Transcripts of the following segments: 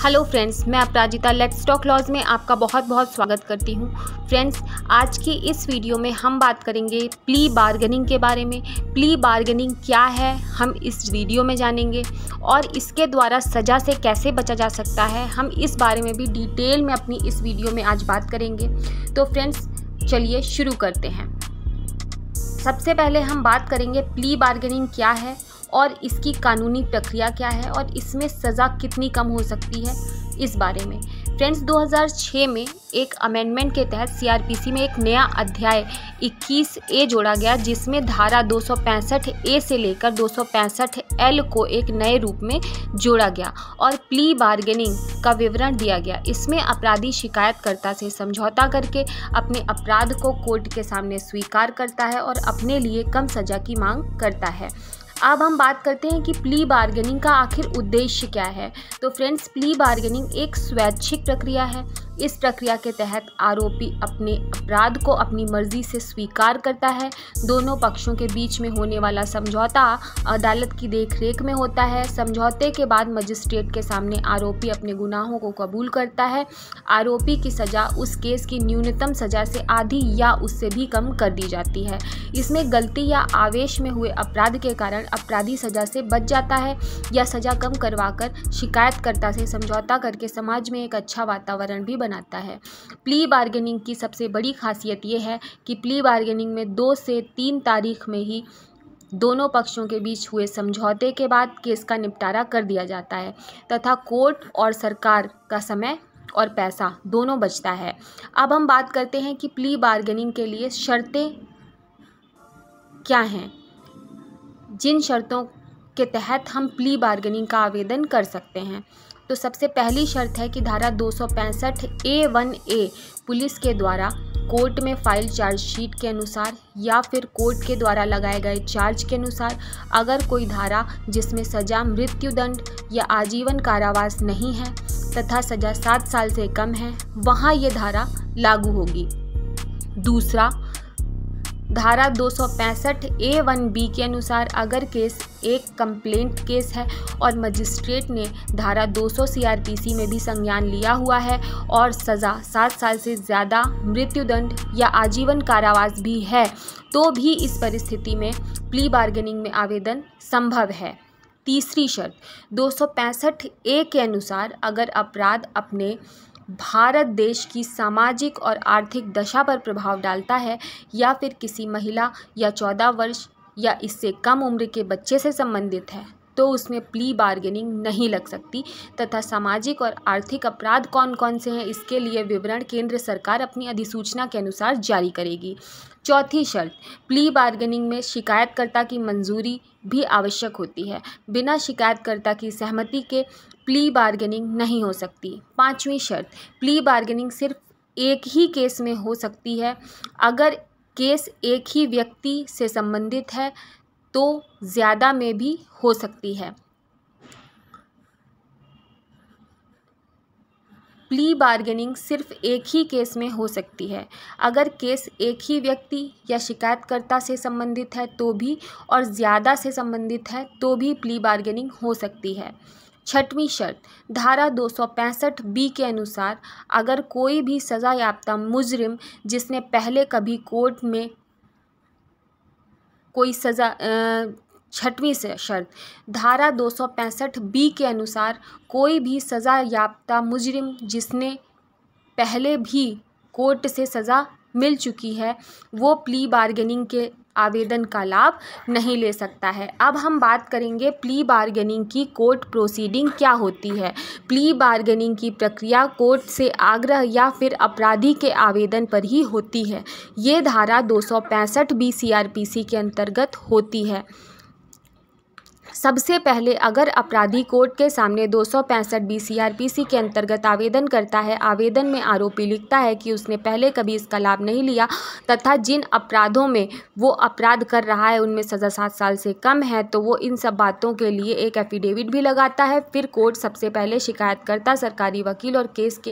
Hello friends, मैं अपराजिता let's talk laws में आपका बहुत बहुत स्वागत करती हूं। फ्रेंड्स, आज की इस वीडियो में हम बात करेंगे प्ली बार्गेनिंग के बारे में। प्ली बार्गेनिंग क्या है हम इस वीडियो में जानेंगे और इसके द्वारा सज़ा से कैसे बचा जा सकता है हम इस बारे में भी डिटेल में अपनी इस वीडियो में आज बात करेंगे। तो फ्रेंड्स, चलिए शुरू करते हैं। सबसे पहले हम बात करेंगे प्ली बार्गेनिंग क्या है और इसकी कानूनी प्रक्रिया क्या है और इसमें सज़ा कितनी कम हो सकती है इस बारे में। फ्रेंड्स, 2006 में एक अमेंडमेंट के तहत सीआरपीसी में एक नया अध्याय 21A जोड़ा गया, जिसमें धारा 265A से लेकर 265L को एक नए रूप में जोड़ा गया और प्ली बार्गेनिंग का विवरण दिया गया। इसमें अपराधी शिकायतकर्ता से समझौता करके अपने अपराध को कोर्ट के सामने स्वीकार करता है और अपने लिए कम सज़ा की मांग करता है। अब हम बात करते हैं कि प्ली बार्गेनिंग का आखिर उद्देश्य क्या है। तो फ्रेंड्स, प्ली बार्गेनिंग एक स्वैच्छिक प्रक्रिया है। इस प्रक्रिया के तहत आरोपी अपने अपराध को अपनी मर्जी से स्वीकार करता है। दोनों पक्षों के बीच में होने वाला समझौता अदालत की देखरेख में होता है। समझौते के बाद मजिस्ट्रेट के सामने आरोपी अपने गुनाहों को कबूल करता है। आरोपी की सज़ा उस केस की न्यूनतम सज़ा से आधी या उससे भी कम कर दी जाती है। इसमें गलती या आवेश में हुए अपराध के कारण अपराधी सज़ा से बच जाता है या सज़ा कम करवाकर शिकायतकर्ता से समझौता करके समाज में एक अच्छा वातावरण भी बनाता है। प्ली बार्गेनिंग की सबसे बड़ी खासियत ये है कि प्ली बार्गेनिंग में 2 से 3 तारीख में ही दोनों पक्षों के बीच हुए समझौते के बाद केस का निपटारा कर दिया जाता है तथा कोर्ट और सरकार का समय और पैसा दोनों बचता है। अब हम बात करते हैं कि प्ली बार्गेनिंग के लिए शर्तें क्या हैं, जिन शर्तों के तहत हम प्ली बार्गेनिंग का आवेदन कर सकते हैं। तो सबसे पहली शर्त है कि धारा 265A1A पुलिस के द्वारा कोर्ट में फाइल चार्जशीट के अनुसार या फिर कोर्ट के द्वारा लगाए गए चार्ज के अनुसार अगर कोई धारा जिसमें सज़ा मृत्युदंड या आजीवन कारावास नहीं है तथा सज़ा 7 साल से कम है, वहाँ ये धारा लागू होगी। दूसरा, धारा 265A1B के अनुसार अगर केस एक कंप्लेंट केस है और मजिस्ट्रेट ने धारा 200 सीआरपीसी में भी संज्ञान लिया हुआ है और सज़ा 7 साल से ज़्यादा, मृत्युदंड या आजीवन कारावास भी है, तो भी इस परिस्थिति में प्ली बार्गेनिंग में आवेदन संभव है। तीसरी शर्त, 265A के अनुसार अगर अपराध अपने भारत देश की सामाजिक और आर्थिक दशा पर प्रभाव डालता है या फिर किसी महिला या 14 वर्ष या इससे कम उम्र के बच्चे से संबंधित है, तो उसमें प्ली बार्गेनिंग नहीं लग सकती तथा सामाजिक और आर्थिक अपराध कौन कौन से हैं इसके लिए विवरण केंद्र सरकार अपनी अधिसूचना के अनुसार जारी करेगी। चौथी शर्त, प्ली बार्गेनिंग में शिकायतकर्ता की मंजूरी भी आवश्यक होती है। बिना शिकायतकर्ता की सहमति के प्ली बार्गेनिंग नहीं हो सकती। पांचवी शर्त, प्ली बार्गेनिंग सिर्फ एक ही केस में हो सकती है। अगर केस एक ही व्यक्ति से संबंधित है तो ज़्यादा में भी हो सकती है। प्ली बार्गेनिंग सिर्फ एक ही केस में हो सकती है। अगर केस एक ही व्यक्ति या शिकायतकर्ता से संबंधित है तो भी और ज़्यादा से संबंधित है तो भी प्ली बार्गेनिंग हो सकती है। छठवीं शर्त, धारा 265B के अनुसार अगर कोई भी सज़ा याफ्ता मुजरिम जिसने पहले कभी कोर्ट में कोई सज़ा छठवीं शर्त, धारा 265B के अनुसार कोई भी सज़ा याफ्ता मुजरिम जिसने पहले भी कोर्ट से सज़ा मिल चुकी है वो प्ली बार्गेनिंग के आवेदन का लाभ नहीं ले सकता है। अब हम बात करेंगे प्ली बार्गेनिंग की कोर्ट प्रोसीडिंग क्या होती है। प्ली बार्गेनिंग की प्रक्रिया कोर्ट से आग्रह या फिर अपराधी के आवेदन पर ही होती है। ये धारा 265B सीआरपीसी के अंतर्गत होती है। सबसे पहले अगर अपराधी कोर्ट के सामने 265B सीआरपीसी के अंतर्गत आवेदन करता है, आवेदन में आरोपी लिखता है कि उसने पहले कभी इसका लाभ नहीं लिया तथा जिन अपराधों में वो अपराध कर रहा है उनमें सज़ा 7 साल से कम है, तो वो इन सब बातों के लिए एक एफिडेविट भी लगाता है। फिर कोर्ट सबसे पहले शिकायतकर्ता, सरकारी वकील और केस के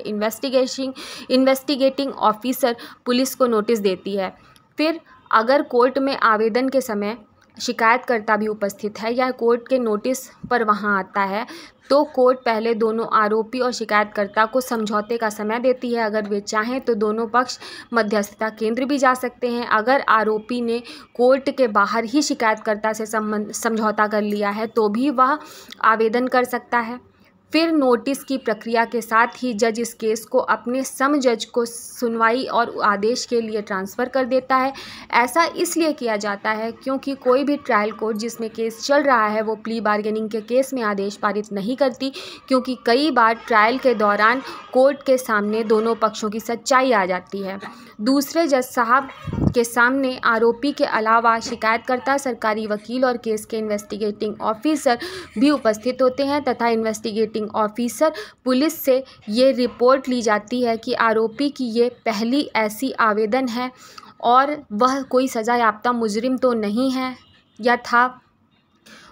इन्वेस्टिगेटिंग ऑफिसर पुलिस को नोटिस देती है। फिर अगर कोर्ट में आवेदन के समय शिकायतकर्ता भी उपस्थित है या कोर्ट के नोटिस पर वहां आता है, तो कोर्ट पहले दोनों आरोपी और शिकायतकर्ता को समझौते का समय देती है। अगर वे चाहें तो दोनों पक्ष मध्यस्थता केंद्र भी जा सकते हैं। अगर आरोपी ने कोर्ट के बाहर ही शिकायतकर्ता से समझौता कर लिया है तो भी वह आवेदन कर सकता है। फिर नोटिस की प्रक्रिया के साथ ही जज इस केस को अपने सम जज को सुनवाई और आदेश के लिए ट्रांसफ़र कर देता है। ऐसा इसलिए किया जाता है क्योंकि कोई भी ट्रायल कोर्ट जिसमें केस चल रहा है वो प्ली बार्गेनिंग के केस में आदेश पारित नहीं करती, क्योंकि कई बार ट्रायल के दौरान कोर्ट के सामने दोनों पक्षों की सच्चाई आ जाती है। दूसरे जज साहब के सामने आरोपी के अलावा शिकायतकर्ता, सरकारी वकील और केस के इन्वेस्टिगेटिंग ऑफिसर भी उपस्थित होते हैं तथा इन्वेस्टिगेटिंग ऑफिसर पुलिस से ये रिपोर्ट ली जाती है कि आरोपी की ये पहली ऐसी आवेदन है और वह कोई सज़ा याफ्ता मुजरिम तो नहीं है या था,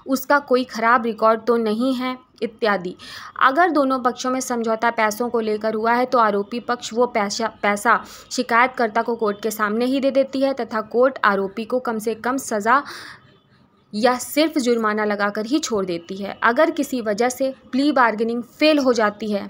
उसका कोई ख़राब रिकॉर्ड तो नहीं है इत्यादि। अगर दोनों पक्षों में समझौता पैसों को लेकर हुआ है तो आरोपी पक्ष वो पैसा शिकायतकर्ता को कोर्ट के सामने ही दे देती है तथा कोर्ट आरोपी को कम से कम सज़ा या सिर्फ जुर्माना लगाकर ही छोड़ देती है। अगर किसी वजह से प्ली बार्गेनिंग फेल हो जाती है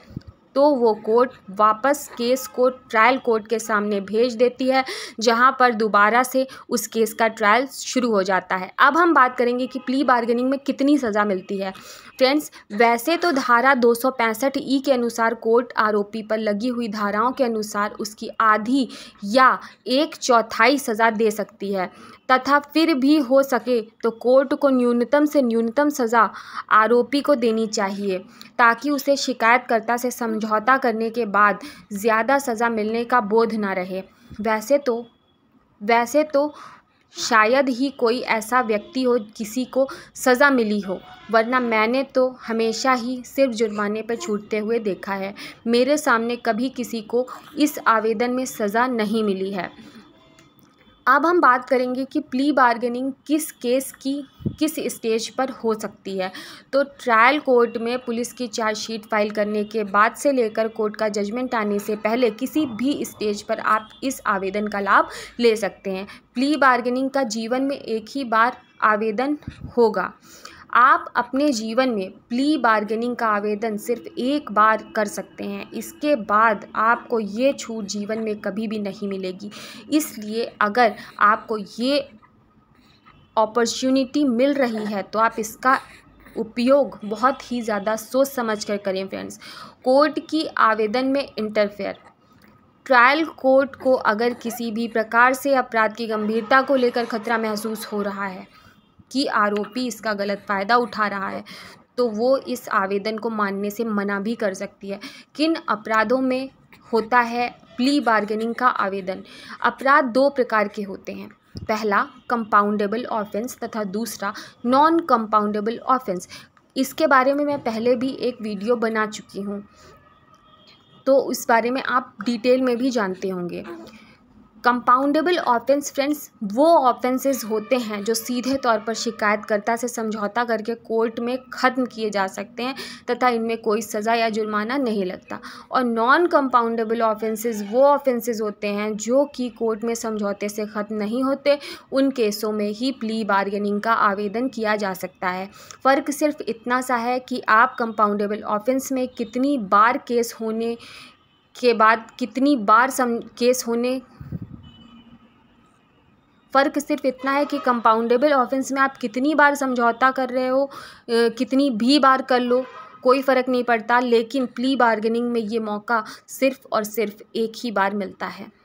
तो वो कोर्ट वापस केस को ट्रायल कोर्ट के सामने भेज देती है, जहां पर दोबारा से उस केस का ट्रायल शुरू हो जाता है। अब हम बात करेंगे कि प्ली बार्गेनिंग में कितनी सज़ा मिलती है। फ्रेंड्स, वैसे तो धारा 265 के अनुसार कोर्ट आरोपी पर लगी हुई धाराओं के अनुसार उसकी आधी या 1/4 सज़ा दे सकती है तथा फिर भी हो सके तो कोर्ट को न्यूनतम से न्यूनतम सज़ा आरोपी को देनी चाहिए ताकि उसे शिकायतकर्ता से समझौता करने के बाद ज़्यादा सज़ा मिलने का बोध ना रहे। वैसे तो शायद ही कोई ऐसा व्यक्ति हो किसी को सज़ा मिली हो, वरना मैंने तो हमेशा ही सिर्फ जुर्माने पर छूटते हुए देखा है। मेरे सामने कभी किसी को इस आवेदन में सज़ा नहीं मिली है। अब हम बात करेंगे कि प्ली बार्गेनिंग किस केस की किस स्टेज पर हो सकती है। तो ट्रायल कोर्ट में पुलिस की चार्जशीट फाइल करने के बाद से लेकर कोर्ट का जजमेंट आने से पहले किसी भी स्टेज पर आप इस आवेदन का लाभ ले सकते हैं। प्ली बार्गेनिंग का जीवन में एक ही बार आवेदन होगा। आप अपने जीवन में प्ली बार्गेनिंग का आवेदन सिर्फ एक बार कर सकते हैं, इसके बाद आपको ये छूट जीवन में कभी भी नहीं मिलेगी। इसलिए अगर आपको ये अपॉर्चुनिटी मिल रही है तो आप इसका उपयोग बहुत ही ज़्यादा सोच समझ कर करें। फ्रेंड्स, कोर्ट की आवेदन में इंटरफेयर। ट्रायल कोर्ट को अगर किसी भी प्रकार से अपराध की गंभीरता को लेकर खतरा महसूस हो रहा है कि आरोपी इसका गलत फ़ायदा उठा रहा है तो वो इस आवेदन को मानने से मना भी कर सकती है। किन अपराधों में होता है प्ली बार्गेनिंग का आवेदन? अपराध 2 प्रकार के होते हैं, पहला कंपाउंडेबल ऑफेंस तथा दूसरा नॉन कंपाउंडेबल ऑफेंस। इसके बारे में मैं पहले भी एक वीडियो बना चुकी हूँ, तो उस बारे में आप डिटेल में भी जानते होंगे। कंपाउंडेबल ऑफेंस फ्रेंड्स वो ऑफेंसेस होते हैं जो सीधे तौर पर शिकायतकर्ता से समझौता करके कोर्ट में ख़त्म किए जा सकते हैं तथा इनमें कोई सज़ा या जुर्माना नहीं लगता। और नॉन कंपाउंडेबल ऑफेंसेस वो ऑफेंसेस होते हैं जो कि कोर्ट में समझौते से ख़त्म नहीं होते। उन केसों में ही प्ली बार्गेनिंग का आवेदन किया जा सकता है। फ़र्क सिर्फ इतना सा है कि आप कंपाउंडेबल ऑफेंस में कितनी बार केस होने के बाद कितनी बार केस होने फ़र्क सिर्फ इतना है कि कंपाउंडेबल ऑफेंस में आप कितनी बार समझौता कर रहे हो, कितनी भी बार कर लो, कोई फ़र्क नहीं पड़ता। लेकिन प्ली बार्गेनिंग में ये मौका सिर्फ़ और सिर्फ एक ही बार मिलता है।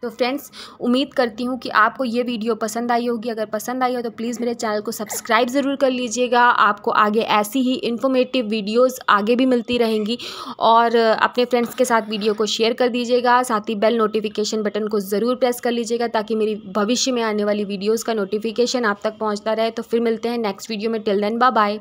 तो फ्रेंड्स, उम्मीद करती हूँ कि आपको ये वीडियो पसंद आई होगी। अगर पसंद आई हो तो प्लीज़ मेरे चैनल को सब्सक्राइब ज़रूर कर लीजिएगा। आपको आगे ऐसी ही इन्फॉर्मेटिव वीडियोस आगे भी मिलती रहेंगी और अपने फ्रेंड्स के साथ वीडियो को शेयर कर दीजिएगा। साथ ही बेल नोटिफिकेशन बटन को ज़रूर प्रेस कर लीजिएगा ताकि मेरी भविष्य में आने वाली वीडियोज़ का नोटिफिकेशन आप तक पहुँचता रहे। तो फिर मिलते हैं नेक्स्ट वीडियो में। Till then bye bye.